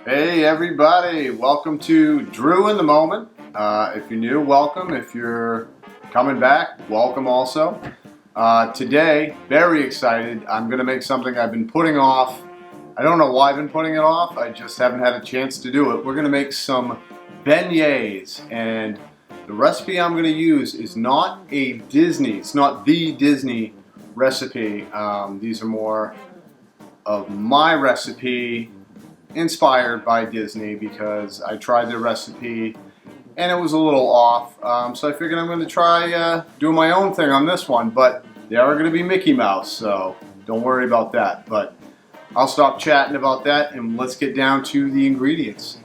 Hey everybody, welcome to Drew in the Moment. If you're new, welcome. If you're coming back, welcome also. Today, very excited, I'm going to make something I've been putting off. I don't know why I've been putting it off, I just haven't had a chance to do it. We're going to make some beignets, and the recipe I'm going to use is not a Disney, it's not the Disney recipe. These are more of my recipe inspired by Disney because I tried their recipe and it was a little off, so I figured I'm going to try doing my own thing on this one, but they are going to be Mickey Mouse, so don't worry about that. But I'll stop chatting about that and let's get down to the ingredients.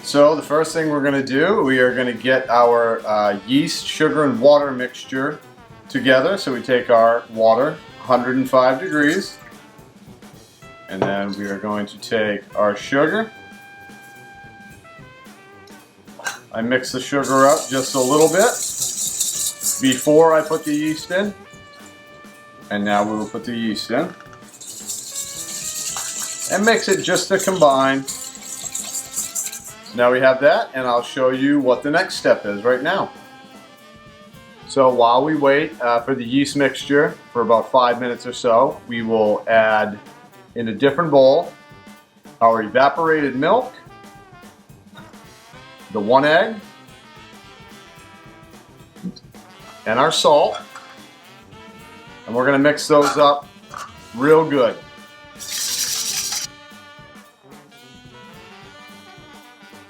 So the first thing we're going to do, we are going to get our yeast, sugar, and water mixture together. So we take our water, 105 degrees, and then we are going to take our sugar. I mix the sugar up just a little bit before I put the yeast in, and now we will put the yeast in and mix it just to combine. Now we have that, and I'll show you what the next step is right now. So while we wait for the yeast mixture for about 5 minutes or so, we will add in a different bowl our evaporated milk, the 1 egg, and our salt, and we're going to mix those up real good.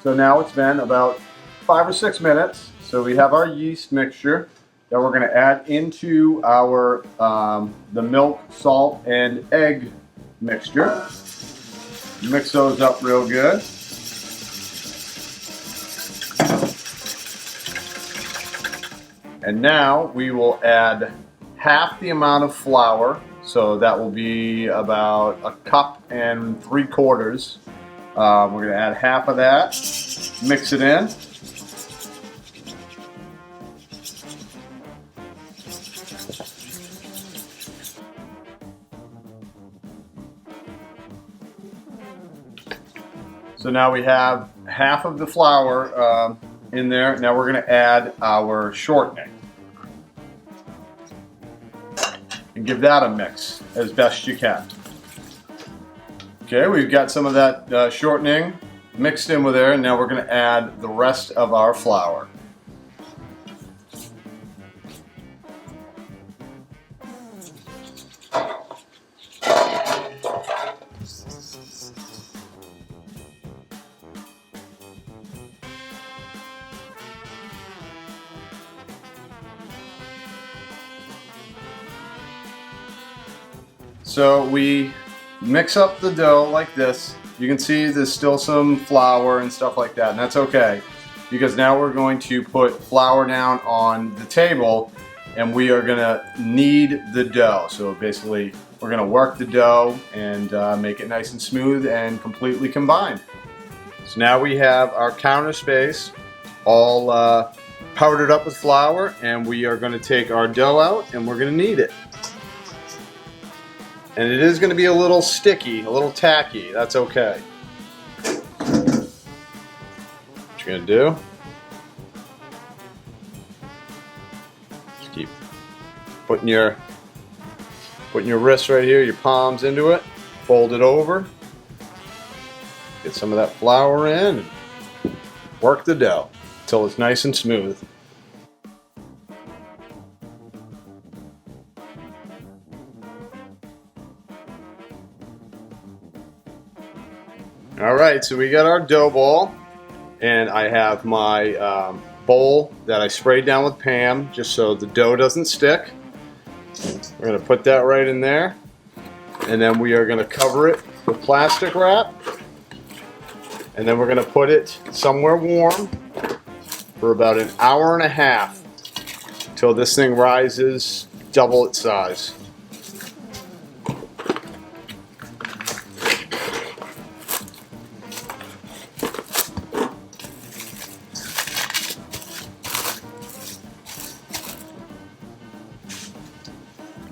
So now it's been about 5 or 6 minutes. So we have our yeast mixture that we're going to add into our the milk, salt, and egg mixture. Mix those up real good. And now we will add half the amount of flour. So that will be about 1 3/4 cups. We're going to add half of that, mix it in. So now we have half of the flour in there. Now we're going to add our shortening and give that a mix as best you can. Okay, we've got some of that shortening mixed in with there, and now we're going to add the rest of our flour. So we mix up the dough like this. You can see there's still some flour and stuff like that, and that's okay, because now we're going to put flour down on the table and we are going to knead the dough. So basically we're going to work the dough and make it nice and smooth and completely combined. So now we have our counter space all powdered up with flour, and we are going to take our dough out and we're going to knead it. And it is going to be a little sticky, a little tacky. That's okay. What you're going to do, just keep putting your wrists right here, your palms into it, fold it over, get some of that flour in, and work the dough until it's nice and smooth. Alright, so we got our dough ball, and I have my bowl that I sprayed down with Pam just so the dough doesn't stick. We're going to put that right in there, and then we are going to cover it with plastic wrap, and then we're going to put it somewhere warm for about 1.5 hours until this thing rises double its size.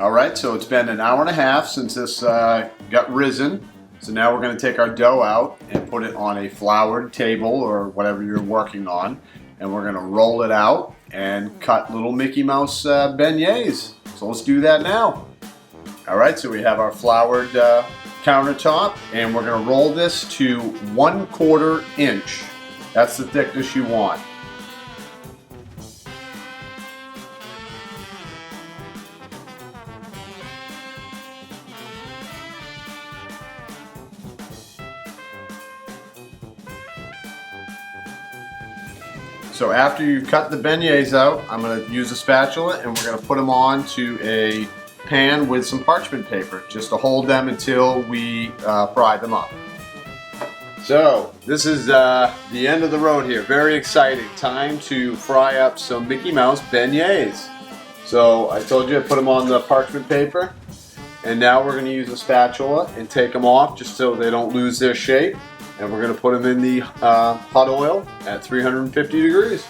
Alright, so it's been an hour and a half since this got risen. So now we're going to take our dough out and put it on a floured table or whatever you're working on. And we're going to roll it out and cut little Mickey Mouse beignets. So let's do that now. Alright, so we have our floured countertop, and we're going to roll this to 1/4 inch. That's the thickness you want. So after you cut the beignets out, I'm going to use a spatula and we're going to put them onto a pan with some parchment paper just to hold them until we fry them up. So this is the end of the road here. Very exciting. Time to fry up some Mickey Mouse beignets. So I told you I put them on the parchment paper, and now we're going to use a spatula and take them off just so they don't lose their shape. And we're going to put them in the hot oil at 350 degrees.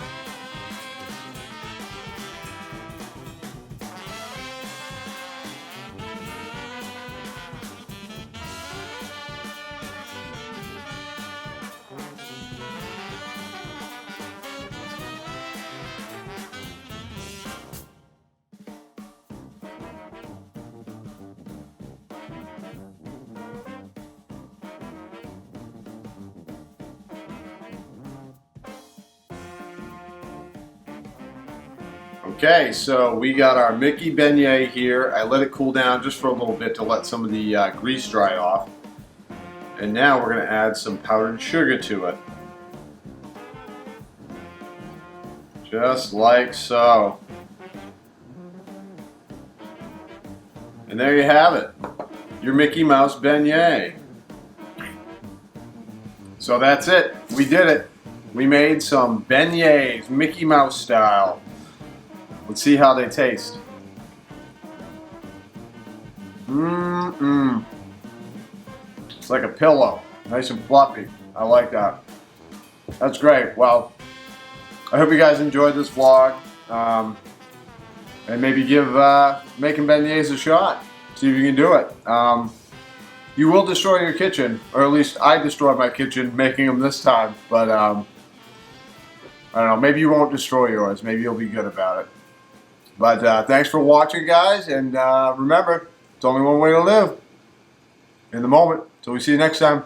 Okay, so we got our Mickey beignet here. I let it cool down just for a little bit to let some of the grease dry off. And now we're going to add some powdered sugar to it. Just like so. And there you have it, your Mickey Mouse beignet. So that's it. We did it. We made some beignets, Mickey Mouse style. Let's see how they taste. It's like a pillow, nice and fluffy. I like that. That's great. Well, I hope you guys enjoyed this vlog, and maybe give making beignets a shot. See if you can do it. You will destroy your kitchen, or at least I destroyed my kitchen making them this time. But I don't know. Maybe you won't destroy yours. Maybe you'll be good about it. But thanks for watching, guys, and remember, it's only one way to live. In the moment. Till we see you next time.